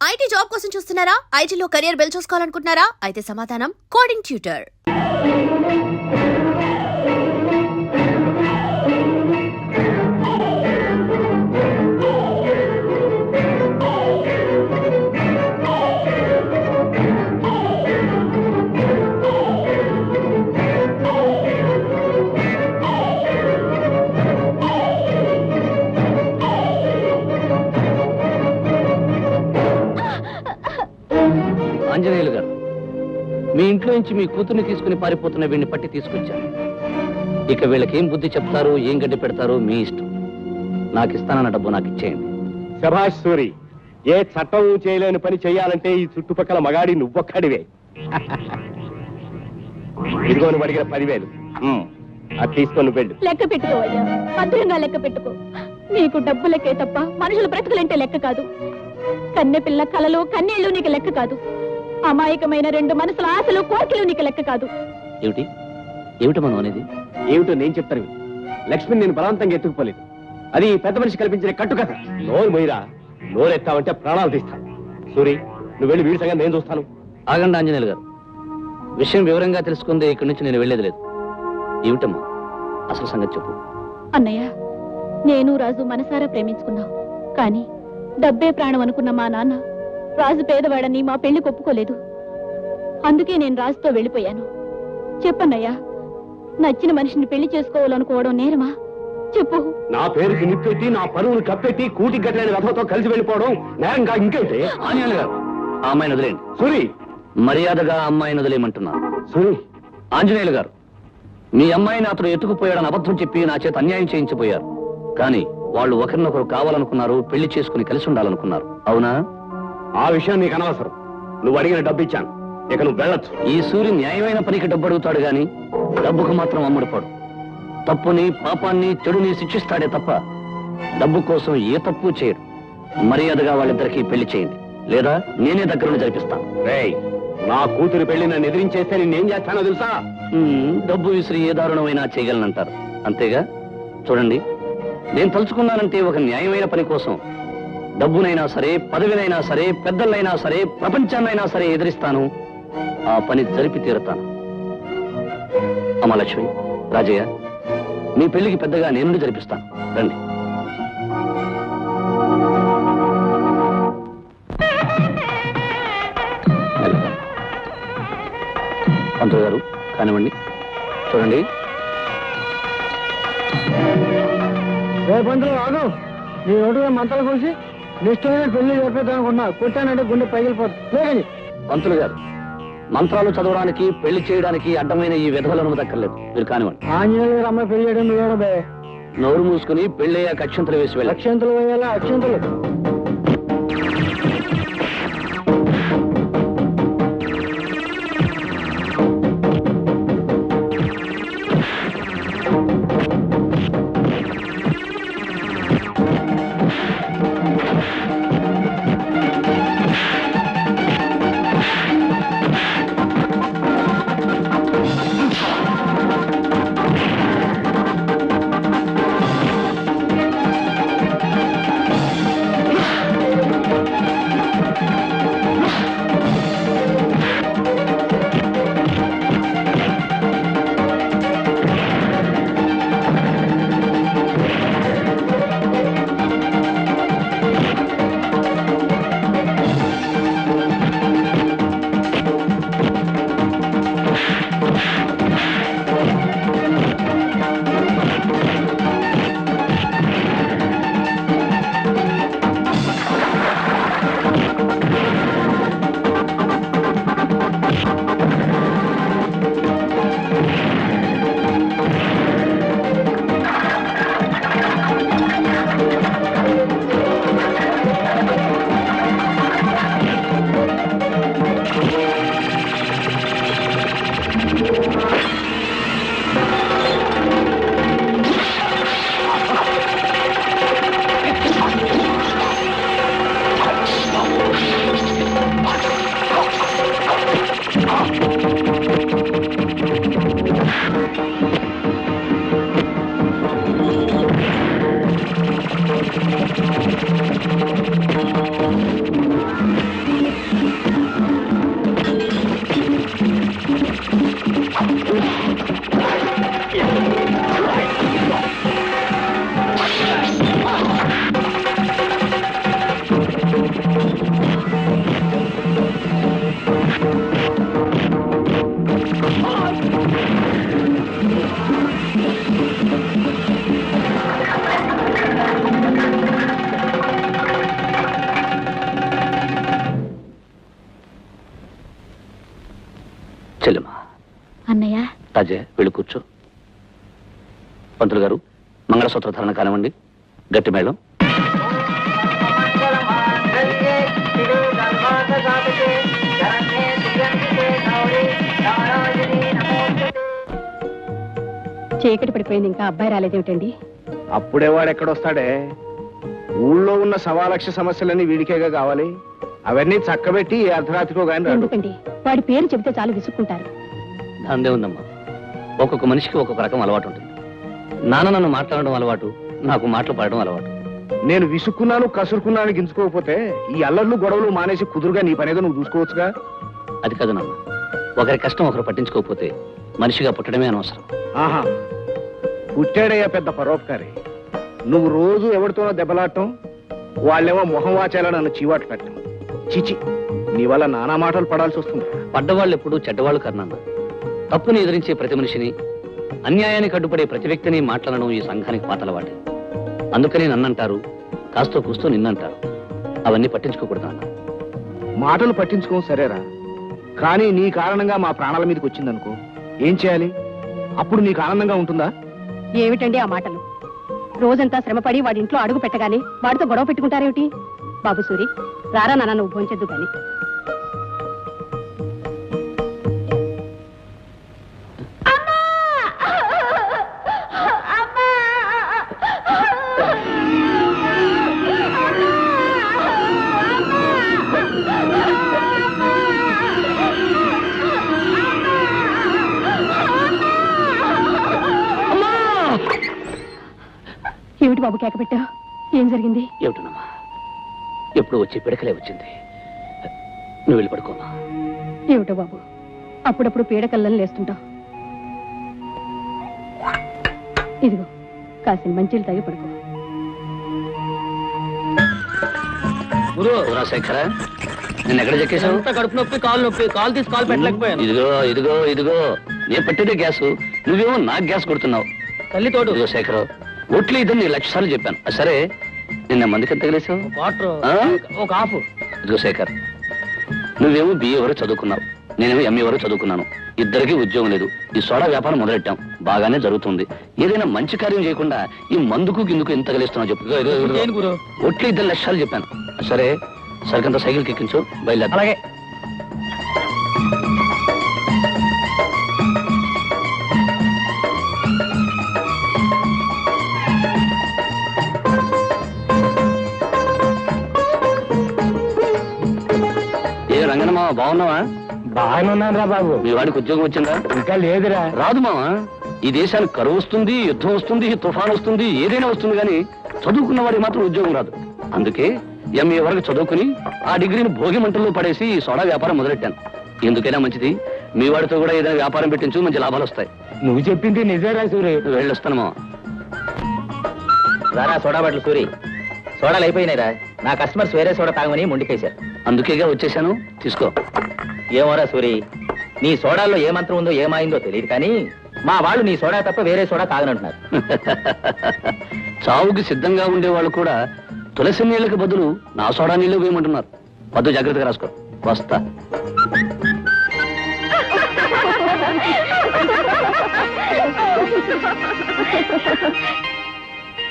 IT job కోసం చూస్తున్నారా? ఐటీలో కెరియర్ బిల్డ్ చూసుకోవాలనుకుంటున్నారా? అయితే సమాధానం కోడింగ్ ట్యూటర్. ఆంజనేయులు గారు, మీ ఇంట్లో నుంచి మీ కూతుర్ని తీసుకుని పారిపోతున్న వీడిని పట్టి తీసుకొచ్చాను. ఇక వీళ్ళకేం బుద్ధి చెప్తారో ఏం గడ్డి పెడతారో మీ ఇష్టం. నాకు ఇస్తానన్న డబ్బు నాకు ఇచ్చేయండి. శభాష్ సూరి, ఏ చట్టం చేయలేని పని చేయాలంటే ఈ చుట్టుపక్కల మగాడి నువ్వొక్కడివే. ఇదిగో నువ్వు అడిగిన 10,000 అది తీసుకొని వెళ్ళు. లెక్క పెట్టుకోవయ్యా, భద్రంగా లెక్క పెట్టుకో. నీకు డబ్బు లెక్కే తప్ప మనుషుల బ్రతుకులంటే లెక్క కాదు. కన్నె పిల్ల కలలు కన్నీళ్లు నీకు లెక్క కాదు. అమాయకమైన 2 మనసుల ఆశలు కోరికలు నీకు లెక్క కాదు. ఏమిటి ఏమిటి మనం అనేది? ఏమిటో నేను చెప్తాను. లక్ష్మిని నేను బలవంతంగా ఎత్తుకుపోలేదు. అది పెద్ద మనిషి కల్పించిన కట్టుకథ. నోరు మొయ్యరా, నోరెత్తావంటే ప్రాణాలు తీస్తాను. సూరి, నువ్వు వెళ్ళి వీడి సంగతి నేను చూస్తాను. ఆగండి ఆంజనేయులు గారు, విషయం వివరంగా తెలుసుకుందే ఇక్కడి నుంచి నేను వెళ్ళేది లేదు. ఏమిటమ్మా అసలు సంగతి చెప్పు. అన్నయ్య, నేను రాజు మనసారా ప్రేమించుకున్నాం. కానీ డబ్బే ప్రాణం అనుకున్న మా నాన్న రాజు పేదవాడని మా పెళ్లి ఒప్పుకోలేదు. అందుకే నేను రాజుతో వెళ్ళిపోయాను. చెప్పన్నయ్యా, నచ్చిన మనిషిని పెళ్లి చేసుకోవాలనుకోవడం నేరమా? చెప్పు. నా పేరుకి నిప్పెట్టి నా పరువును కప్పెట్టి కూటి గట్లని రథంతో కలిసి వెళ్ళిపోవడం నేరంగా ఇంకేంటి? ఆంజనేయులు గారు, ఆ అమ్మాయిని వదిలేండి. సూరి, మర్యాదగా అమ్మాయిని వదిలేయమంటున్నాను. సూరి, ఆంజనేయులు గారు, మీ అమ్మాయిని అతను ఎత్తుకుపోయాడని అబద్ధం చెప్పి నా చేత అన్యాయం చేయించిపోయారు. కానీ వాళ్ళు ఒకరినొకరు కావాలనుకున్నారు, పెళ్లి చేసుకుని కలిసి ఉండాలనుకున్నారు. అవునా? ఆ విషయం నీకు అనవసరం. నువ్వు అడిగిన డబ్బు ఇచ్చాను, ఇక నువ్వు వెళ్ళొచ్చు. ఈ సూర్యు న్యాయమైన పనికి డబ్బు అడుగుతాడు గాని డబ్బుకు మాత్రం అమ్ముడుపడు. తప్పుని పాపాన్ని చెడుని శిక్షిస్తాడే తప్ప డబ్బు కోసం ఏ తప్పు చేయడు. మర్యాదగా వాళ్ళిద్దరికీ పెళ్లి చేయండి, లేదా నేనే దగ్గరుండి జరిపిస్తాను. రేయ్, నా కూతురు పెళ్లి నన్ను ఎదిరించేస్తే నేనేం చేస్తానో తెలుసా? డబ్బు విసిరి ఏ దారుణమైనా చేయగలనంటారు, అంతేగా? చూడండి, నేను తలుచుకున్నానంటే ఒక న్యాయమైన పని కోసం డబ్బునైనా సరే, పదవినైనా సరే, పెద్దలైనా సరే, ప్రపంచాన్నైనా సరే ఎదిరిస్తాను. ఆ పని జరిపి తీరుతాను. అమ్మలక్ష్మి, రాజయ్య, మీ పెళ్లికి పెద్దగా నేను జరిపిస్తాను. రండి. పంతులు గారు, కానివ్వండి. చూడండి. రాదు, నీ నోటుగా మంటలు కోసి నిష్టమైన పెళ్లి చెప్పేద్దామనుకున్నా. కొట్టానంటే గుండె పగిలిపోతుంది. పంతులు గారు, మంత్రాలు చదవడానికి, పెళ్లి చేయడానికి అడ్డమైన ఈ విధవలను దక్కర్లేదు. మీరు కానివ్వండి. ఆంజనేయులు అమ్మాయి పెళ్లి చేయడం నువ్వేడబే. నోరు మూసుకుని పెళ్ళయ్యాక అక్షంతలు వేసి వెళ్ళ. అక్షంతలు వేయాలా? అక్షంతలు చెల్లెమ్మా అన్నయ్య రాజే వెళ్ళి కూర్చో. పంతులు గారు మంగళసూత్ర ధారణ కానివ్వండి. గట్టి మేళం. చీకటి పడిపోయింది, ఇంకా అబ్బాయి రాలేదేమిటండి? అప్పుడే వాడు ఎక్కడొస్తాడే? ఊళ్ళో ఉన్న 1,00,000 సమస్యలన్నీ వీడికేగా కావాలి. అవన్నీ చక్కబెట్టి ఈ అర్ధరాత్రికో గాని రాడు. ఎందుకండి, వాడి పేరు చెబితే చాలు విసుక్కుంటారు. దాందే ఉందమ్మా. ఒక్కొక్క మనిషికి ఒక్కొక్క రకం అలవాటు ఉంటుంది. నాన్న నన్ను మాట్లాడడం అలవాటు, నాకు మాటలు పాడడం అలవాటు. నేను విసుక్కున్నాను కసురుకున్నాను గించుకోకపోతే ఈ అల్లర్లు గొడవలు మానేసి కుదురుగా నీ పనేదో నువ్వు చూసుకోవచ్చుగా. అది కాదు నాన్న, ఒకరి కష్టం ఒకరు పట్టించుకోకపోతే మనిషిగా పుట్టడమే అనవసరం. ఆహా, పుట్టాడయ్యా పెద్ద పరోపకారి. నువ్వు రోజు ఎవరితోనో దెబ్బలాడటం, వాళ్ళేమో మొహం వాచేలా నన్ను చీవాట్లు పెట్టడం. చిచి, నీ వల్ల నానా మాటలు పడాల్సి వస్తుంది. పడ్డవాళ్ళు ఎప్పుడు చెడ్డవాళ్ళు కర్నాన్న. తప్పుని ఎదిరించే ప్రతి మనిషిని, అన్యాయానికి అడ్డుపడే ప్రతి వ్యక్తిని మాట్లాడడం ఈ సంఘానికి పాతలవాటే. అందుకని నన్నంటారు, కాస్తో కూస్తూ నిన్నంటారు. అవన్నీ పట్టించుకోకూడదు అన్న. మాటలు పట్టించుకోం సరేరా, కానీ నీ కారణంగా మా ప్రాణాల మీదకి వచ్చిందనుకో, ఏం చేయాలి? అప్పుడు నీకు ఆనందంగా ఉంటుందా? ఏమిటండి ఆ మాటలు? రోజంతా శ్రమపడి వాడి ఇంట్లో అడుగు పెట్టగానే వాడితో గొడవ పెట్టుకుంటారేమిటి? బాబు సూరి, రారా నాన్న, నువ్వు భోంచెద్దు కానీ. ఏమిటి బాబు కేక పెట్టా? ఏం జరిగింది? ఏమిటనమ్మా, ఎప్పుడు వచ్చి పిడకలే వచ్చింది. నువ్వు వెళ్ళి పడుకోమా. ఏమిటో బాబు, అప్పుడప్పుడు పీడకల్లని లేస్తుంటావు. ఇదిగో కాసిన మంచిలు తాగి పడుకో. శేఖర, నిన్న ఎక్కడ చెక్కేశావు? కడుపు నొప్పి, కాలు నొప్పి, కాలు తీసి కాలు పెట్టలేకపోయాను. ఇదిగో ఇదిగో ఇదిగో, నేను పెట్టేదే గ్యాసు, నువ్వేమో నాకు గ్యాస్ కొడుతున్నావు. తల్లి తోడు. ఇదిగో శేఖర్, ఒట్లు ఇద్దరు నీ 1,00,000 సార్లు చెప్పాను. సరే, నిన్న మందికి ఎంత తగిలేసావు? వాటర్ ఆ? ఒక హాఫ్. ఇదిగో శేఖర్, నువ్వేమో BA వరకు చదువుకున్నావు, నేనేమో MA వరకు చదువుకున్నాను. ఇద్దరికి ఉద్యోగం లేదు. ఈ సోడా వ్యాపారం మొదలెట్టాం, బాగానే జరుగుతుంది. ఏదైనా మంచి కార్యం చేయకుండా ఈ మందుకు గిందుకు ఎంత తగిలేస్తున్నావు చెప్పు. ఇదిగో, ఇదిగో, ఇదిగో. ఏం గురు? ఒట్లు ఇద్దరు 1,00,000 సార్లు చెప్పాను. సరే, సరికంత సైకిల్ ఎక్కించు, బయలుదేరు. అలాగే. ఏ రంగన మామ, బాగున్నావా? బాగానే ఉన్నాను రా బాబు. మీ వాడికి ఉద్యోగం వచ్చిందా? ఇంకా లేదురా. రాదు మావా, ఈ దేశానికి కరువు వస్తుంది, యుద్ధం వస్తుంది, తుఫాన్ వస్తుంది, ఏదైనా వస్తుంది, కానీ చదువుకున్న వాడికి మాత్రం ఉద్యోగం రాదు. అందుకే MA వరకు చదువుకుని ఆ డిగ్రీని భోగి మంటల్లో పడేసి ఈ సోడా వ్యాపారం మొదలెట్టాను. ఎందుకైనా మంచిది, మీ వాడితో కూడా ఏదైనా వ్యాపారం పెట్టించు, మంచి లాభాలు వస్తాయి. నువ్వు చెప్పింది నిజేరా సూరి. వెళ్ళొస్తాను మావా. రారా సోడా బట్టలు సూరి, సోడాలు అయిపోయినాయిరా. నా కస్టమర్స్ వేరే సోడా తాగమని ముందుకేశారు. అందుకేగా వచ్చేసాను, తీసుకో. ఏమోరా సూరి, నీ సోడాల్లో ఏ మంత్రం ఉందో ఏమైందో తెలియదు, కానీ మా వాళ్ళు నీ సోడా తప్ప వేరే సోడా తాగనంటున్నారు. చావుకి సిద్ధంగా ఉండేవాళ్ళు కూడా తులసి నీళ్ళకి బదులు నా సోడా నీళ్ళు వేయమంటున్నారు. వద్దు, జాగ్రత్తగా రాసుకో. వస్తా.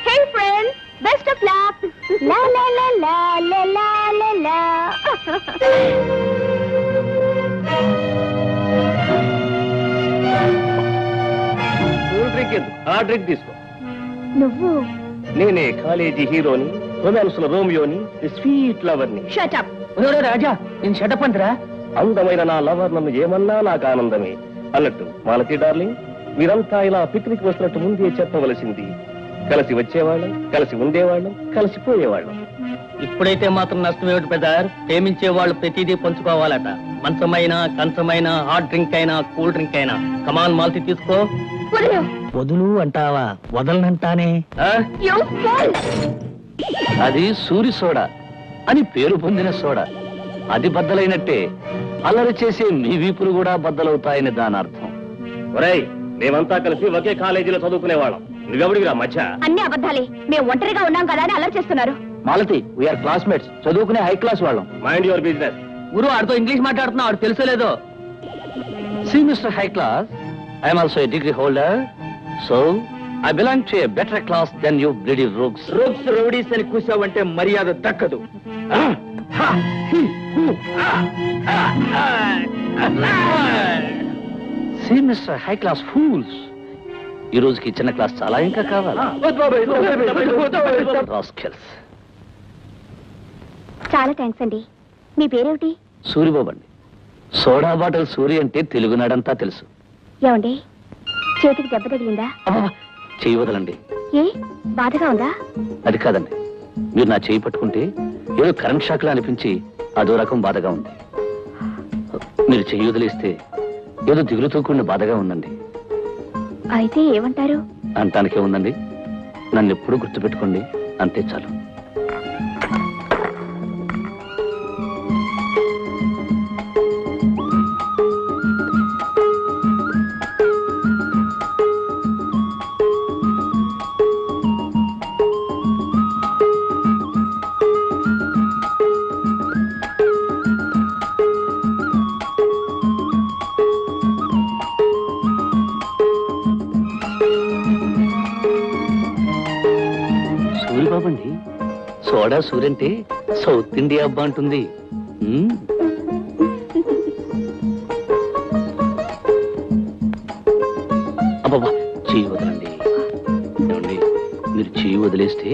Hey friends, best of luck. La la la la la la la la. Cool drink ఎందుకు? ఆ డ్రింక్ తీసుకో. నువ్వు నేనే కాలేజీ హీరోని, రొమాన్స్ లో రోమియోని, స్వీట్ లవర్ ని. Shut up. రాజా, నేను షటప్ అంటరా? అందమైన నా లవర్ నన్ను ఏమన్నా నాకు ఆనందమే. అన్నట్టు మాలతి డార్లింగ్, మీరంతా ఇలా పిక్నిక్ వస్తున్నట్టు ముందే చెప్పవలసింది. కలిసి వచ్చేవాళ్ళం, కలిసి ఉండేవాళ్ళం, కలిసిపోయేవాళ్ళం. ఇప్పుడైతే మాత్రం నష్టం ఏమిటి పెద్దారు? ప్రేమించే వాళ్ళు ప్రతిదీ పంచుకోవాలట. మంచమైనా, కంచమైనా, హాట్ డ్రింక్ అయినా, కూల్ డ్రింక్ అయినా. కమాన్ మాలతి తీసుకో. వదులు అంటావా? వదలనంటానే. ఆ? అది సూరి సోడా అని పేరు పొందిన సోడా. అది బద్దలైనట్టే అల్లరి చేసే మీ వీపులు కూడా బద్దలవుతాయని దాని అర్థం. ఒరేయ్, మేమంతా కలిసి ఒకే కాలేజీలో చదువుకునేవాళ్ళం. నువ్వెవడికి రా మధ్య? అన్ని అబద్ధాలే. మేము ఒంటరిగా ఉన్నాం కదా అని అల్లరి చేస్తున్నారు. మాలతి, వీఆర్ క్లాస్మేట్స్, చదువుకునే హై క్లాస్ వాళ్ళం. Mind your business. గురు, ఆడితో ఇంగ్లీష్ మాట్లాడుతున్నా, ఆడు తెలుసలేదో. See, Mr. High Class, I am also a degree holder, so I belong to a better class than you bloody rogues. Rogues rowdies అని కూసావంటే మర్యాద దక్కదు. See, Mr. High Class fools, ఈ రోజుకి చిన్న క్లాస్ చాలా ఇంకా కావాలా? Rascals. చాలా థ్యాంక్స్ అండి. మీ పేరేమిటి? సూరిబాబు అండి. సోడా బాటిల్ సూరి అంటే తెలుగునాడంతా తెలుసు. ఏమండి, చేతికి దెబ్బ తగిలిందా? అబ్బా, చేయి వదలండి. ఏ బాధగా ఉందా? అది కాదండి, మీరు నా చేయి పట్టుకుంటే ఏదో కరెంట్ షాక్ లా అనిపించి అదో రకం బాధగా ఉంది. మీరు చెయ్యి వదిలేస్తే ఏదో దిగులుతో కూడిన బాధగా ఉందండి. అయితే ఏమంటారు? అంటానికే ఉందండి, నన్ను ఎప్పుడూ గుర్తుపెట్టుకోండి, అంతే చాలు. సూరిబాబు అండి, సోడా సూరి అంటే సౌత్ ఇండియా అబ్బా అంటుంది. అబ్బబ్బా, చెయ్యి వదలండి. ఏమండి, మీరు చెయ్యి వదిలేస్తే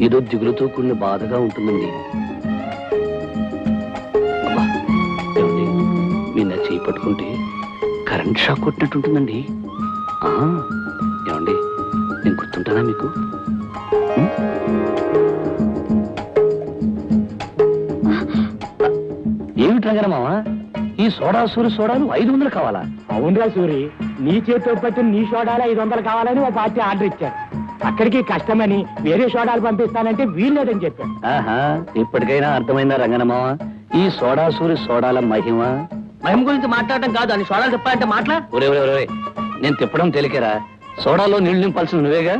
ఏదో దిగులుతో కూడిన బాధగా ఉంటుందండి. అబ్బా, ఏమండి, మీరు నా చెయ్యి పట్టుకుంటే కరెంట్ షాక్ కొట్టినట్టుంటుందండి. ఏమండి, నేను గుర్తుంటానా మీకు? ఏమిటి రంగరమావా, ఈ సోడా సూరి సోడాలు 500 కావాలా? అవునరా సూరి, నీ చేతితో పట్టిన నీ సోడాలు 500 కావాలని ఓ పార్టీ ఆర్డర్ ఇచ్చారు. అక్కడికి కష్టమని వేరే సోడాలు పంపిస్తానంటే వీల్లేదని చెప్పాను. ఆహా, ఇప్పటికైనా అర్థమైందా రంగనమావా ఈ సోడా సూరి సోడాల మహిమ? మహిమ గురించి మాట్లాడటం కాదు, అని సోడాలు చెప్పాలంటే మాట్లా. ఒరే ఒరే ఒరే, నేను తిప్పడం తేలికేరా, సోడాలో నీళ్లు నింపాల్సిన నువ్వేగా.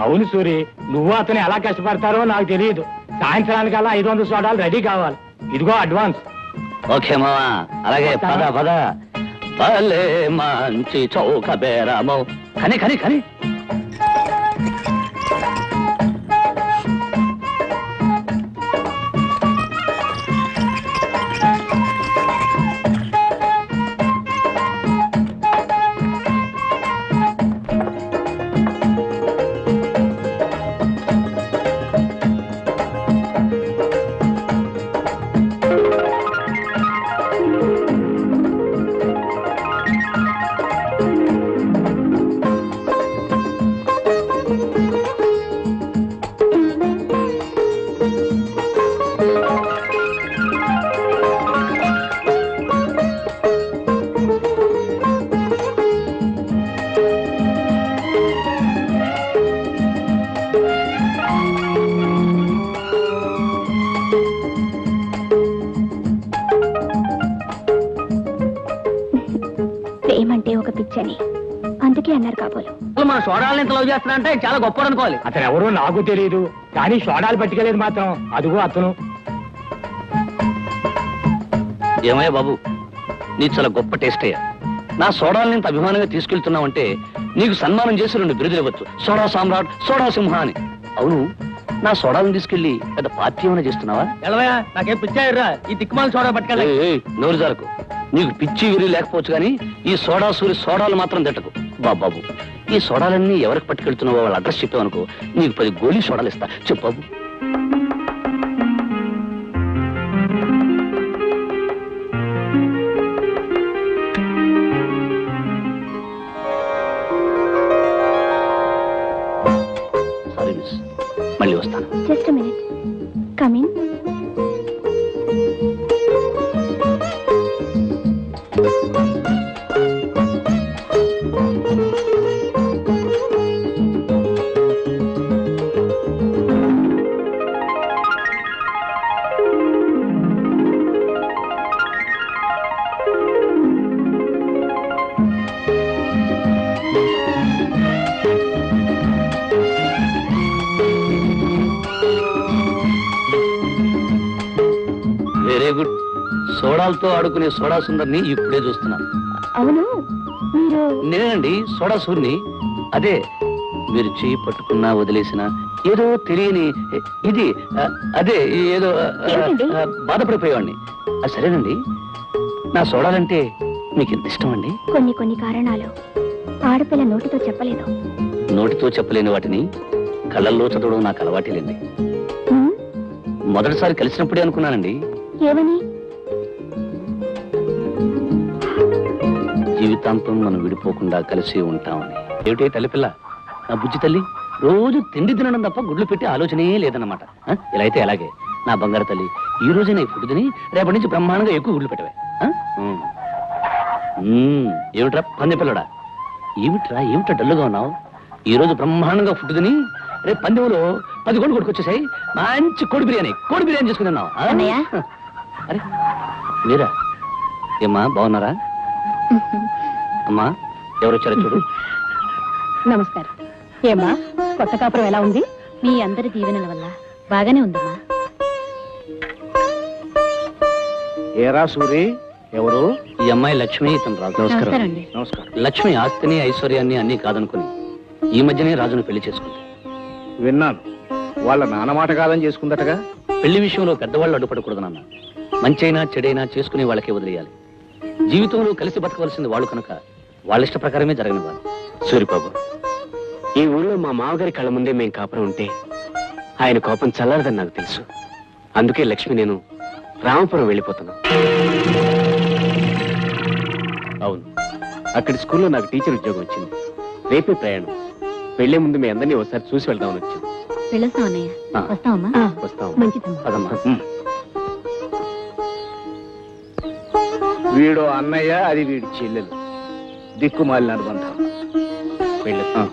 అవును సూరి, నువ్వు అతను ఎలా కష్టపడతారో నాకు తెలియదు. సాయంత్రానికల్లా 500 సోడాలు రెడీ కావాలి. ఇదిగో అడ్వాన్స్. ఓకే మావా, అలాగే పద పద. భలే మంచి చౌక బేరమో. కని కని కని. ప్రేమంటే ఒక పిచ్చని అందుకే అన్నారు కాబోలు. మన సోడాలను ఎంత లవ్ చేస్తున్నా అంటే చాలా గొప్ప అనుకోవాలి. అతను ఎవరో నాకు తెలియదు, కానీ సోడాలు పట్టుకెళ్ళేది మాత్రం అదిగో అతను. ఏమయ్యా బాబు, నీ చాలా గొప్ప టేస్ట్ అయ్యా. నా సోడాల్ని ఇంత అభిమానంగా తీసుకెళ్తున్నావంటే నీకు సన్మానం చేసి 2 బిరుదులు ఇవ్వచ్చు. సోడా సామ్రాట్, సోడా సింహ అని. అవును, నా సోడాలను తీసుకెళ్లి పెద్ద పార్టీ ఏమైనా చేస్తున్నావా? ఎలవయా, నాకేం పిచ్చాయిర్రా, ఈ తిక్కుమాల సోడా పట్టుకెళ్ళి. నోరు జారకు. నీకు పిచ్చి విరి లేకపోవచ్చు కానీ ఈ సోడా సూరి సోడాలు మాత్రం తిట్టకు. బాబు, ఈ సోడాలన్నీ ఎవరికి పట్టుకెళ్తున్నావో వాళ్ళ అడ్రస్ చెప్పావనుకో, నీకు 10 గోళీ సోడాలు ఇస్తా. చెప్పు బాబు. సారీ మిస్, మళ్ళీ వస్తాను. Just minute, come in. Very good. సోడాలతో ఆడుకునే సోడా సుందర్ని ఇప్పుడే చూస్తున్నాను. అవును మీరు నేనండి సోడా సూర్ని. అదే మీరు చేయి పట్టుకున్నా వదిలేసినా ఏదో తెలియని ఇది అదే ఏదో ఏమిటండి? బాధపడిపోయేవాడిని. అది సరేనండి, నా సోడాలంటే మీకు ఎంత ఇష్టం అండి? కొన్ని కారణాలు ఆడపిల్ల నోటితో చెప్పలేదు. నోటితో చెప్పలేని వాటిని కళ్ళల్లో చదవడం నాకు అలవాటేలేండి. మొదటిసారి కలిసినప్పుడే అనుకున్నానండి, ఏమని? జీవితాంతం మనం విడిపోకుండా కలిసి ఉంటామని. ఏమిటే తల్లిపిల్ల, నా బుజ్జి తల్లి, రోజు తిండి తినడం తప్ప గుడ్లు పెట్టి ఆలోచనే లేదన్నమాట. ఇలా అయితే ఎలాగే నా బంగారు తల్లి, ఈ రోజే నేను ఫుడ్ తిని రేపటి నుంచి బ్రహ్మాండంగా ఎక్కువ గుడ్లు పెట్టవే. ఏమిట్రా పంది పిల్లడా, ఏమిట్రా డల్లుగా ఉన్నావు? ఈ రోజు బ్రహ్మాండంగా ఫుడ్ తిని రేపు పందెంలో 10 కోళ్ళు కొట్టుకొచ్చేసాయి. మంచి కోడి బిర్యానీ చేసుకుని తిన్నావు. అరే మీరా? ఏమ్మా బాగున్నారా? అమ్మా ఎవరు వచ్చారో చూడు. నమస్కారం. ఏమ్మా కొత్త కాపురం ఎలా ఉంది? మీ అందరి దీవెనల వల్ల బాగానే ఉందమ్మా. ఏరా సూరి, ఎవరు? ఈ అమ్మాయి లక్ష్మి, ఇతను రాజు. నమస్కారం అండి. నమస్కారం. లక్ష్మి ఆస్తిని ఐశ్వర్యాన్ని అన్ని కాదనుకుని ఈ మధ్యనే రాజును పెళ్లి చేసుకుంది. విన్నాను, వాళ్ళ నాన్న మాట కాదని చేసుకుందటగా. పెళ్లి విషయంలో పెద్దవాళ్ళు అడ్డుపడకూడదన్న. మంచైనా చెడైనా చేసుకునే వాళ్ళకే వదిలేయాలి. జీవితంలో కలిసి బతకవలసింది వాళ్ళు కనుక వాళ్ళ ఇష్ట ప్రకారమే జరగనివ్వాలి. సూరిబాబు, ఈ ఊళ్ళో మా మామగారి కళ్ళ ముందే మేం కాపురం ఉంటే ఆయన కోపం చల్లారదని నాకు తెలుసు. అందుకే లక్ష్మి నేను రామపురం వెళ్ళిపోతున్నాను. అవును, అక్కడి స్కూల్లో నాకు టీచర్ ఉద్యోగం వచ్చింది. రేపే ప్రయాణం. వెళ్లే ముందు మీ అందరినీ ఒకసారి చూసి వెళ్దామని వచ్చాను. వెళ్ళొస్తాం అన్నయ్య. వస్తామమ్మా. వస్తాం. మంచిదమ్మా. అదమ్మా. వీడు అన్నయ్య, అది వీడి చెల్లెలు. దిక్కుమాలిన అనుబంధం. వెళ్ళొస్తాం.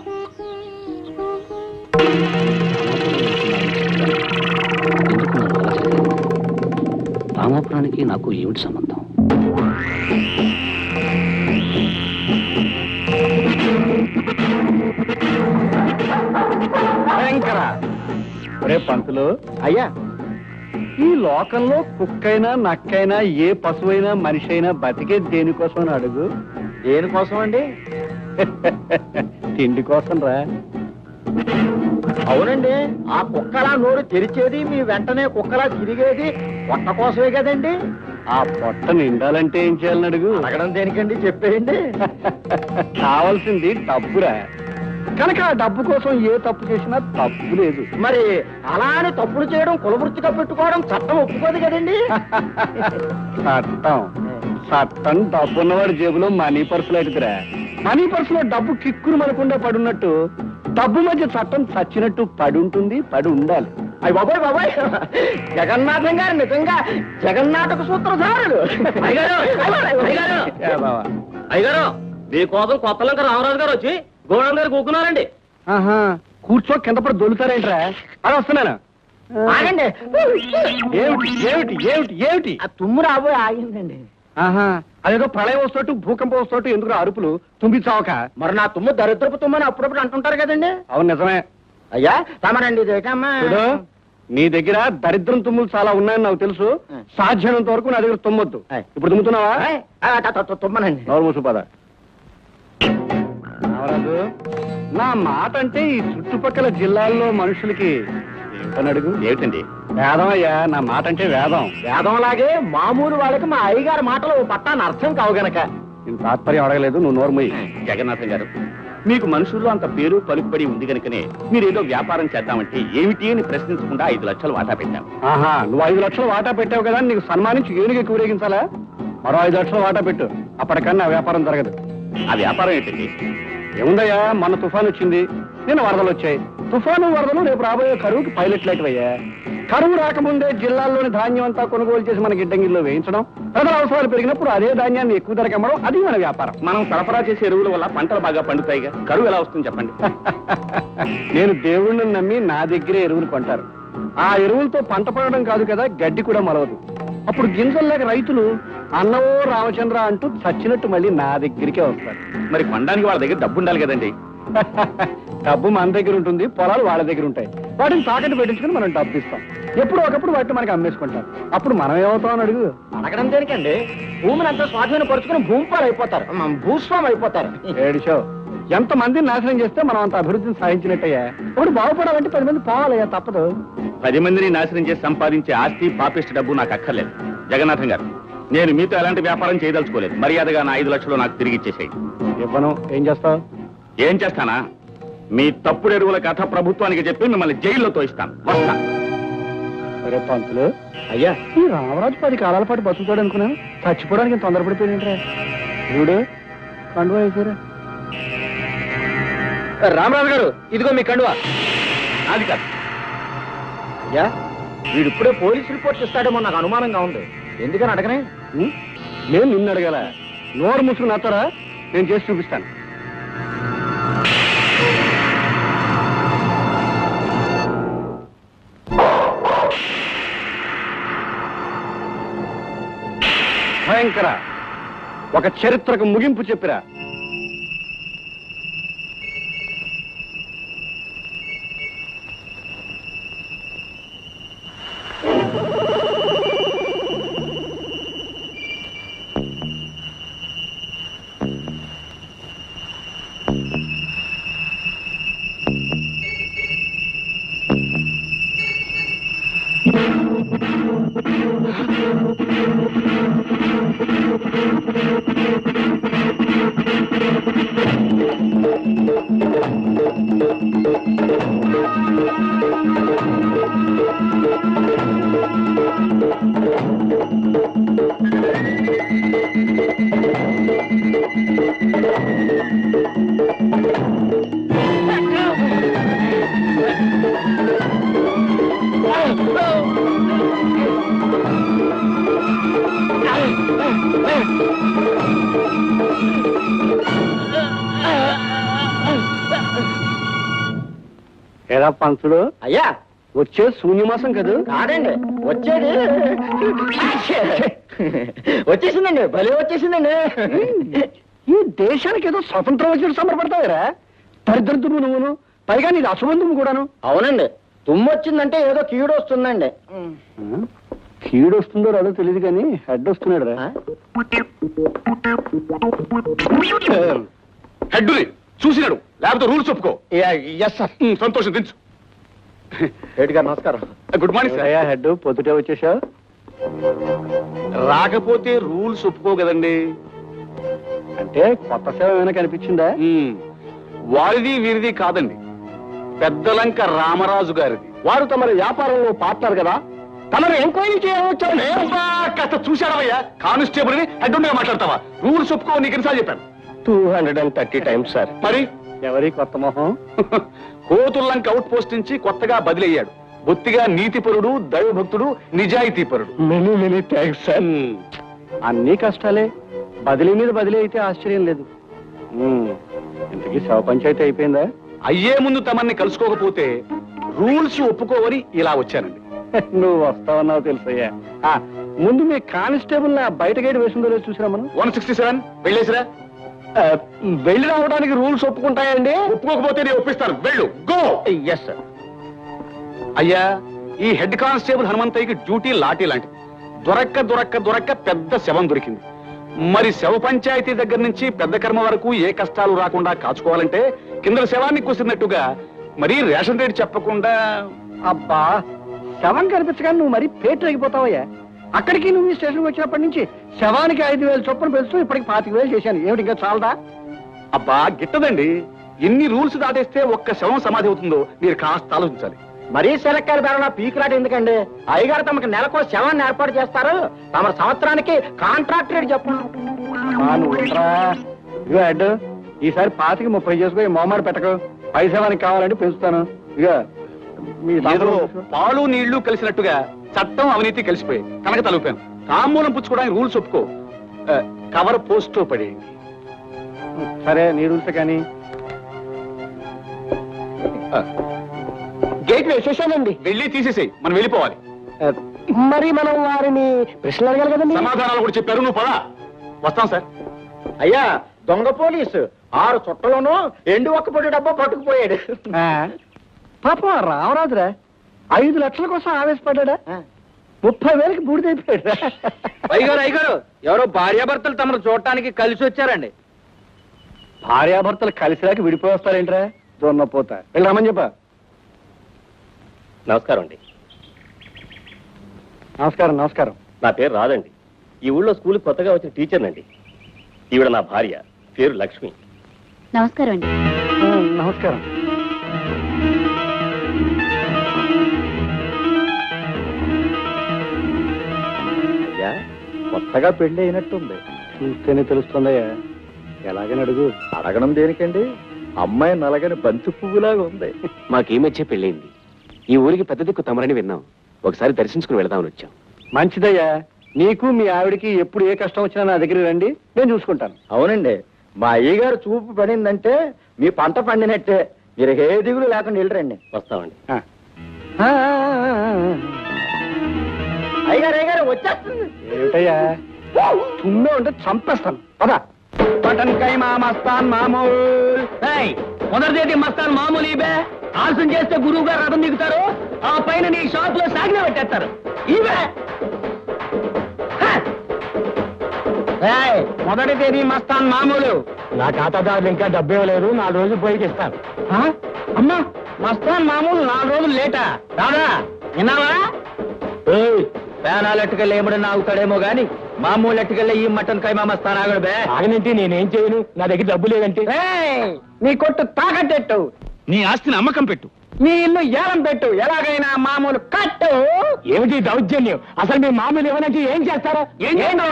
ఎందుకు నాకు అలా జరిగింది? రామాపురానికి నాకు ఏమిటి సంబంధం? భయంకర. రే పంతులు, అయ్యా, ఈ లోకంలో కుక్కైనా నక్కైనా ఏ పశువైనా మనిషి అయినా బతికే దేనికోసం అని అడుగు. దేనికోసం అండి? తిండి కోసం రా. అవునండి, ఆ కుక్కలా నోరు తెరిచేది, మీ వెంటనే కుక్కలా తిరిగేది పొట్ట కోసమే కదండి. ఆ పొట్ట నిండాలంటే ఏం చేయాలని అడుగు. అడగడం దేనికండి, చెప్పేయండి. కావాల్సింది డబ్బురా. కనుక ఆ డబ్బు కోసం ఏ తప్పు చేసినా తప్పు లేదు. మరి అలా అని తప్పులు చేయడం, కులవృత్తిగా పెట్టుకోవడం చట్టం ఒప్పుకోదు కదండి. చట్టం డబ్బున్నవాడి జేబులో మనీ పర్సులు అడుగురా. మనీ పర్సులో డబ్బు కిక్కురు మనకుండా పడున్నట్టు డబ్బు మధ్య చట్టం చచ్చినట్టు పడి ఉంటుంది, పడి ఉండాలి. అయ్యి బాబాయ్ జగన్నాథం గారు నిజంగా జగన్నాటక సూత్రధారులు. ఏ బావా. అయ్యగారు, మీకోసం కొత్త లంక రామరాజు గారు వచ్చి గోడం గారు కూకున్నారండి. ఆహా, కూర్చో కింద పడి దొలుతారేంట్రా? అది వస్తున్నాను. ఆగండి. ఏమిటి ఏమిటి ఏమిటి ఏమిటి? ఆ తుమ్ము రాబోయి ఆగిందండి. ఆహా, అదేదో ప్రళయం వస్తూ భూకంపం వస్తూ ఎందుకు అరుపులు? తుంబిచావక. మరి నా తుమ్ము దరిద్రపు తుమ్మని అప్పుడప్పుడు అంటుంటారు కదండి. అవును, నిజమే. అయ్యా తమరండి ఇదేటమ్మా. చూడు, నీ దగ్గర దరిద్రం తుమ్ములు చాలా ఉన్నాయని నాకు తెలుసు. సాధ్యమైనంత వరకు నా దగ్గర తుమ్మొద్దు. ఇప్పుడు తుమ్ముతున్నావా? తుమ్మనండి. నోరు మూసుపద. రామరాజు, నా మాట అంటే ఈ చుట్టుపక్కల జిల్లాల్లో మనుషులకి ఏమిటని అడుగు. ఏమిటండి? వేదం అయ్యా, నా మాట అంటే వేదం. వేదంలాగే మామూలు వాళ్ళకి మా అయ్యగారి మాటలు పట్టాన్ని అర్థం కావు గనక. నేను తాత్పర్యం అడగలేదు, నువ్వు నోరు మూయి. జగన్నాథం గారు, మీకు మనుషుల్లో అంత పేరు పలుకుబడి ఉంది కనుకనే మీరేదో వ్యాపారం చేద్దామంటే ఏమిటి అని ప్రశ్నించకుండా 5 లక్షలు వాటా పెట్టాం. ఆహా, నువ్వు 5 లక్షలు వాటా పెట్టావు కదా, నీకు సన్మానించి ఏనుగు ఊరేగించాలా? మరో 5 లక్షలు వాటా పెట్టు, అప్పటికన్నా వ్యాపారం జరగదు. ఆ వ్యాపారం ఏంటండి? ఏముందయ్యా, మొన్న తుఫాను వచ్చింది, నిన్న వరదలు వచ్చాయి. తుఫాను వరదలు రేపు రాబోయే కరువుకి పైలట్ లైట్ అయ్యా. కరువు రాకముందే జిల్లాల్లోని ధాన్యం అంతా కొనుగోలు చేసి మన గిడ్డంగిల్లో వేయించడం, ప్రజల అవసరాలు పెరిగినప్పుడు అదే ధాన్యాన్ని ఎక్కువ ధరకు అమ్మడం, అది మన వ్యాపారం. మనం సరఫరా చేసే ఎరువుల వల్ల పంటలు బాగా పండుతాయిగా, కరువు ఎలా వస్తుంది చెప్పండి? నేను దేవుణ్ణి నమ్మి నా దగ్గరే ఎరువులు కొంటారు. ఆ ఎరువులతో పంట పండడం కాదు కదా, గడ్డి కూడా మొలవదు. అప్పుడు గింజల్లాగా రైతులు అన్నవో రామచంద్ర అంటూ చచ్చినట్టు మళ్ళీ నా దగ్గరికే వస్తారు. మరి కొనడానికి వాళ్ళ దగ్గర డబ్బు ఉండాలి కదండి. డబ్బు మన దగ్గర ఉంటుంది, పొలాలు వాళ్ళ దగ్గర ఉంటాయి. వాటిని తాకట్టు పెట్టించుకుని మనం డబ్బు ఇస్తాం. ఎప్పుడు ఒకప్పుడు వాటిని మనకి అమ్మేసుకుంటాం. అప్పుడు మనం ఏమవుతాం అని అడుగు. అడగడం దేనికండి? భూమిని అంతా స్వాధీనం పరుచుకుని భూమిపాలు అయిపోతారు, భూస్వామి అయిపోతారు. ఏడిచో, ఎంత మందిని నాశనం చేస్తే మనం అంత అభివృద్ధిని సాధించినట్టయ్యా. ఇప్పుడు బాగుపడాలంటే 10 మంది పోవాలయ్యా, తప్పదు. 10 మందిని నాశనం చేసి సంపాదించే ఆస్తి పాపిష్టి డబ్బు నాకు అక్కర్లేదు. జగన్నాథం గారు, నేను మీతో ఎలాంటి వ్యాపారం చేయదలుచుకోలేదు. మర్యాదగా నా 5 లక్షలు నాకు తిరిగి ఇచ్చేసేయి. ఇవ్వను. ఏం చేస్తావు? ఏం చేస్తానా? మీ తప్పుడు ఎరువుల కథ ప్రభుత్వానికి చెప్పి మిమ్మల్ని జైల్లో తోయిస్తాను. వస్తా. సరే పంతులు. అయ్యా, ఈ రామరాజు 10 కాలాల పాటు బతుకుతాడు అనుకున్నాను. చచ్చిపోవడానికి ఇంత తొందరపడిపోయిందిరా. చూడు, కండువా వేసారా? రామరాజు గారు, ఇదిగో మీ కండువా. అది కాదు. అయ్యా, వీడిప్పుడే పోలీస్ రిపోర్ట్ ఇస్తాడేమో నాకు అనుమానంగా ఉంది. ఎందుకని అడగనే? నేను నిన్ను అడగాల? నోరు ముసుకుని అత్తారా? నేను చేసి చూపిస్తాను. భయంకర, ఒక చరిత్రకు ముగింపు చెప్పిరా. ఏరా పంతుడు, అయ్యా, వచ్చే శూన్యమాసం కదా? కాదండి, వచ్చేది వచ్చేసిందండి, భలే వచ్చేసిందండి. ఈ దేశానికి ఏదో స్వతంత్రం వచ్చినట్టు సంబరపడతావురా. దరిద్రతుడు నువ్వును, పైగా నీది అశుభంతుము కూడాను. అవునండి, తుమ్ము వచ్చిందంటే ఏదో కీడు వస్తుందండి. కీడు వస్తుందో రాదో తెలియదు కానీ హెడ్ వస్తున్నాడు రా. హెడ్డుని చూసినాడు, లేకపోతే రూల్స్ ఒప్పుకో. Yes sir. సంతోషం, దించు. రెడ్డి గారు నమస్కారం. Good morning sir. అయ్యా హెడ్, పొద్దుటే వచ్చేసావు? రాకపోతే రూల్స్ ఒప్పుకో కదండి. అంటే కొత్త సేవ ఏమైనా కనిపించిందా? వారిది వీరిది కాదండి, పెద్దలంక రామరాజు గారిది. వారు తమరి వ్యాపారంలో పార్ట్నర్ కదా, తమరు ఎంక్వైరీ చేయవచ్చండి. కాస్త చూశాడవయ్యా, కానిస్టేబుల్ ని హెడ్ మాట్లాడతావా? రూల్స్ ఒప్పుకో, నీకు ఎన్నిసార్లు చెప్పాను? 230 టైమ్స్ సార్. మరి ఎవరి కొత్త మొహం? కోతుల్లంక అవుట్ పోస్ట్ నుంచి కొత్తగా బదిలీ అయ్యాడు. బొత్తిగా నీతిపరుడు, దైవభక్తుడు, నిజాయితీపరుడు. Many thanks sir. అన్ని కష్టాలే, బదిలీ మీద బదిలీ అయితే ఆశ్చర్యం లేదు. ఇంతకీ శవ పంచాయతీ అయిపోయిందా? అయ్యే ముందు తమన్ని కలుసుకోకపోతే రూల్స్ ఒప్పుకోవని ఇలా వచ్చానండి. నువ్వు వస్తావన్నావు తెలుసయ్యా. ముందు మీ కానిస్టేబుల్ బయట గేట్ వేసిందో లేదో చూసినా మనం. 167 వెళ్ళేసిరా. వెళ్ళి రావడానికి రూల్స్ ఒప్పుకుంటాయండి? ఒప్పుకోకపోతే నేను ఒప్పిస్తాను. వెళ్ళు, గో. Yes sir. అయ్యా, ఈ హెడ్ కానిస్టేబుల్ హనుమంతయ్యకి డ్యూటీ లాఠీ లాంటిది. దొరక్క పెద్ద శవం దొరికింది. మరి శవ పంచాయతీ దగ్గర నుంచి పెద్ద కర్మ వరకు ఏ కష్టాలు రాకుండా కాచుకోవాలంటే కింద శవాన్ని కూసినట్టుగా మరి రేషన్ రేట్ చెప్పకుండా. అబ్బా, శవం కనిపించగానే నువ్వు మరి పేటరేగిపోతావయ్యా. అక్కడికి నువ్వు ఈ స్టేషన్కి వచ్చినప్పటి నుంచి శవానికి 5,000 చొప్పున పెంచుతూ ఇప్పటికి 25,000 చేశాను. ఏమిటి ఇంకా చాలదా? అబ్బా గిట్టదండి, ఎన్ని రూల్స్ దాటేస్తే ఒక్క శవం సమాధి అవుతుందో మీరు కాస్త ఆలోచించాలి. మరీ సెలక్కారు బేరణ పీకులాట ఎందుకండి? అయ్యగారు తమకు నెలకో శవాన్ని ఏర్పాటు చేస్తారు, తమ సంవత్సరానికి కాంట్రాక్ట్ రేట్ చెప్పండి. ఇగో హెడ్, ఈసారి 25-30 చేసుకో, మొహమాట పెట్టకు. పై శవానికి కావాలంటే పెంచుతాను. ఇక మీ ఏదో పాలు నీళ్లు కలిసినట్టుగా చట్టం అవినీతి కలిసిపోయి కనుక తలుపాను. తాంబూలం పుచ్చుకోవడానికి రూల్స్ ఒప్పుకో, కవర్ పోస్ట్ పడేయండి. సరే, నీ రూల్స్ కానీ. గేట్ వేసేసానండి. వెళ్ళి తీసేసేయి, మనం వెళ్ళిపోవాలి. మరి మనం వారిని ప్రశ్నలు అడగాలి కదండి. సమాధానాలు కూడా చెప్పారు, నువ్వు పదా. వస్తాం సార్. అయ్యా, దొంగ పోలీసు 6 చుట్టలోనూ ఎండు ఒక్క పొడి డబ్బా పట్టుకుపోయాడు. పాపం రామరాజురా 5 లక్షల కోసం ఆవేశపడ్డా 30,000కి బూడిదైపోయాడు. అయ్యగారు ఎవరో భార్యాభర్తలు తమను చూడటానికి కలిసి వచ్చారండి. భార్యాభర్తలు కలిసిరాక విడిపోయి వస్తారేంట్రా దొన్నపోతా వెళ్ళి రమ్మని చెప్పా. నమస్కారం అండి. నమస్కారం నమస్కారం. నా పేరు రాదండి. ఈ ఊళ్ళో స్కూల్ కొత్తగా వచ్చిన టీచర్నండి. ఈవిడ నా భార్య, పేరు లక్ష్మి. నమస్కారం అండి. నమస్కారం. అయ్యా కొత్తగా పెళ్లి అయినట్టుంది. చూస్తేనే తెలుస్తుందయ్యా. ఎలాగని అడుగు. అడగడం దేనికండి? అమ్మాయి నలగని బంతి పువ్వులాగా ఉంది. మాకీ మధ్య పెళ్ళైంది. ఈ ఊరికి పెద్ద దిక్కు తమరని విన్నాం. ఒకసారి దర్శించుకుని వెళదామని వచ్చాం. మంచిదయ్యా. నీకు మీ ఆవిడికి ఎప్పుడు ఏ కష్టం వచ్చినా నా దగ్గర రండి, నేను చూసుకుంటాను. అవునండి, మా అయ్యగారు చూపు పడిందంటే మీ పంట పండినట్టే. మీరు ఏ దిగులు లేకుండా వెళ్ళరండి. వస్తామండి. అయ్యగారు వచ్చేస్తుంది. ఏమిటయ్యా తుమ్మే ఉంటే చంపేస్తాను. పదా మటన్ కైమా మస్తాన్ మామూలు. మొదటిదేటి మస్తాన్ మామూలు ఇవే. ఆలస్యం చేస్తే గురువు గారు రథం దిగుతారు. ఆ పైన నీ షాప్ లో సాగిన పెట్టేస్తారు. ఇవే మొదటి తేదీ మస్తాన్ మామూలు. నా ఖాతాదారులు ఇంకా డబ్బే లేదు, 4 రోజులు పోయి ఇస్తాను. అమ్మా మస్తాన్ మామూలు 4 రోజులు లేటా? రాదా విన్నావా? పేనాలు ఎట్టుకెళ్ళి ఏమడు నాగుతాడేమో గాని మామూలు ఎట్టుకెళ్ళి ఈ మటన్ కైమా మస్తాన్ ఆగడు బే. ఆగనంటే నేనేం చేయను, నా దగ్గర డబ్బు లేదంటే. నీ కొట్టు తాకట్టెట్టు, నీ ఆస్తిని అమ్మకం పెట్టు, నీ ఇల్లు ఏలం పెట్టు, ఎలాగైనా మామూలు కట్టు. ఏమిటి దౌర్జన్యం? అసలు మీ మామూలు ఏమనంటే ఏం చేస్తారా? ఏం చేస్తాం?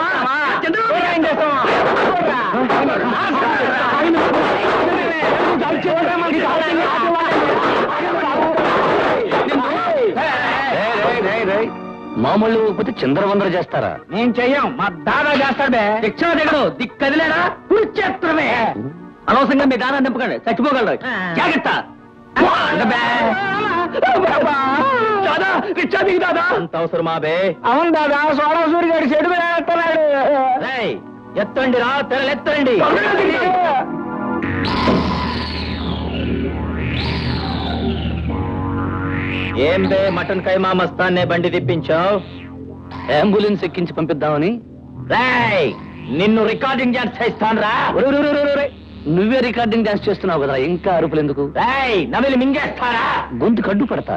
మామూలు పోతే చంద్రవందర చేస్తారా? నేను చెయ్యం, మా దాదా చేస్తాడే. శిక్షణ దిగడు దిక్కదిలేడా కురుక్షేత్రమే. అనవసరంగా మీ దానా నింపకండి, చచ్చిపోగలరు. జాగ్రత్త. రిక్షా దిగు దాదా. అంత అవసరమా బే? అవును దాదా, సోడా సూరి గారి చెడు మీద ఎత్తన్నాడు. ఎత్తండి రా, తెరలెత్తండి. ఏం బే మటన్ కైమా మస్తాన్నే బండి తిప్పించావు? అంబులెన్స్ ఎక్కించి పంపిద్దామని. నిన్ను రికార్డింగ్ డాన్స్ చేస్తాను రా. నువ్వే రికార్డింగ్ డాన్స్ చేస్తున్నావు కదా, ఇంకా అరుపులు ఎందుకు? నమిలి మింగేస్తారా? గొంతు కడ్డు పడతా.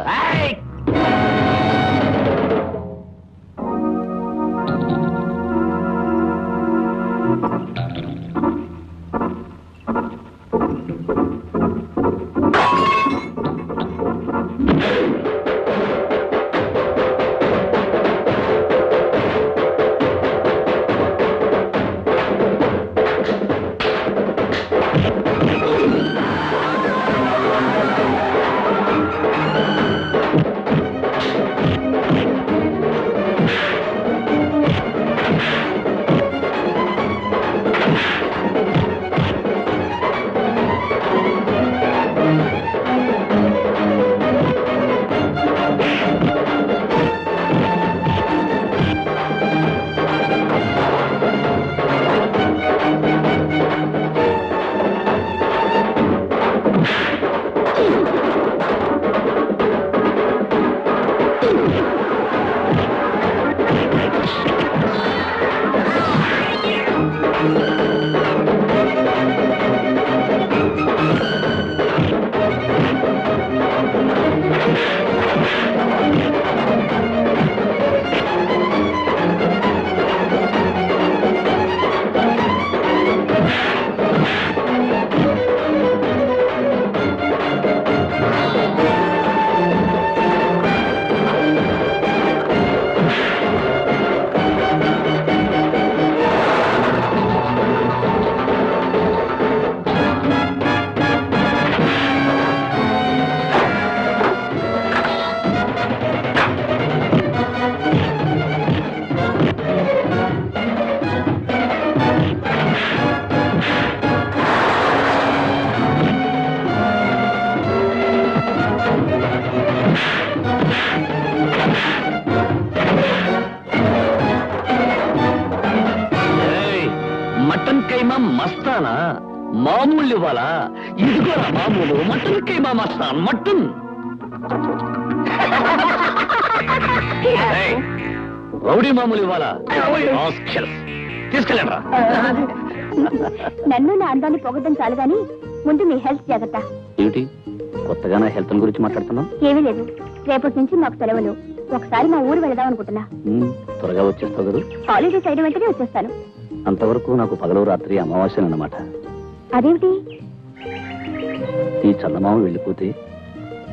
మటన్ కైమా మస్తానా? మామూలు ఇవ్వాలా? ఇదిగో మామూలు మటన్ కైమా మస్తాన్ మటన్. ఏయ్, రౌడీ మామూలు ఇవ్వాలా? తీసుకెళ్ళండి. నన్ను నా అందాన్ని పొగడం చాలు గాని ముందు మీ హెల్త్ జాగ్రత్త. ఏమిటి కొత్తగా నా హెల్త్ గురించి మాట్లాడుతున్నావు? ఏమీ లేదు, రేపటి నుంచి మాకు సెలవులు. ఒకసారి మా ఊరు వెళదాం అనుకుంటున్నా. త్వరగా వచ్చేస్తావు కదా? హాలిడేస్ అయిన వెంటనే వచ్చేస్తాను. అంతవరకు నాకు పగలు రాత్రి అమావాస్యనన్నమాట. అదేమిటి? ఈ చందమామ వెళ్ళిపోతే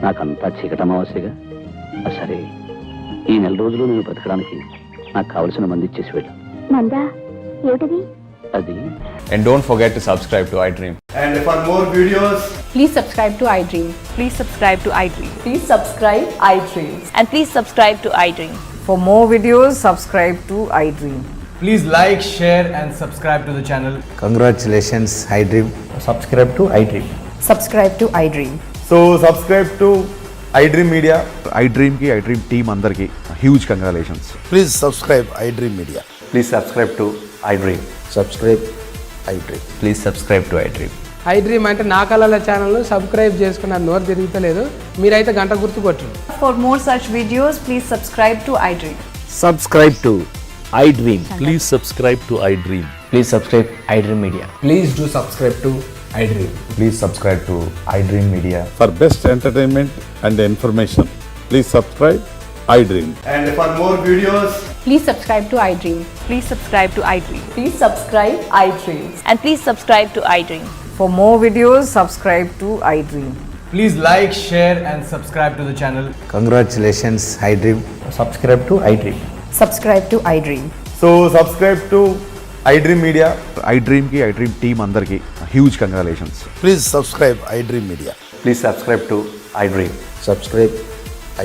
నాకంతా చీకటి అమావాస్యగా. సరే, ఈ నెల రోజులు నేను బ్రతకడానికి నాకు కావలసిన మంది ఇచ్చేసి వెళ్ళు. మందా? ఏమిటది? అది And don't forget to subscribe to iDream. And for more videos, Please subscribe to iDream. Please subscribe to iDream. Please subscribe iDream. And please subscribe to iDream. For more videos, subscribe to iDream. please like, share, and subscribe to the channel. Congratulations iDream. Subscribe to iDream. Subscribe to iDream. So subscribe to iDream Media. iDream కి iDream team అందరికి huge congratulations. Please subscribe iDream media. Please subscribe to iDream. Subscribe iDream. Please subscribe to iDream. iDream అంటే నా కళల channel subscribe చేసుకున్న నోరు తిరుగుతలేదు. మీరైతే గంట గుర్తు కొట్టండి. For more such videos, please subscribe to iDream. Subscribe to iDream. Please subscribe to iDream. Please subscribe iDream media. Please do subscribe to iDream. Please subscribe to iDream Media. For best entertainment and information, please subscribe iDream. And for more videos, Please subscribe to iDream. Please subscribe to iDream. Please subscribe iDream. And please subscribe to iDream. For more videos, subscribe to iDream. please like, share, and subscribe to the channel. Congratulations iDream. Subscribe to iDream. Subscribe to iDream. So subscribe to iDream Media. iDream కి iDream team అందరికి huge congratulations. Please subscribe iDream media. Please subscribe to iDream. Subscribe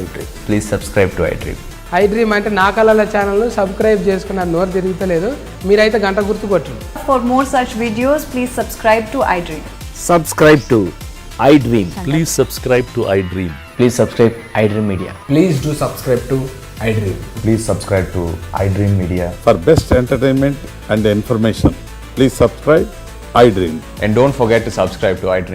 iDream. Please subscribe to iDream. iDream అంటే నా కళల channel subscribe చేసుకున్న నోరు తిరుగుతలేదు. మీరైతే గంట గుర్తు కొట్టండి. For more such videos, please subscribe to iDream. Subscribe to iDream. Please subscribe to iDream. Please subscribe iDream media. Please do subscribe to iDream. Please subscribe to iDream Media. For best entertainment and information, please subscribe iDream. And don't forget to subscribe to iDream.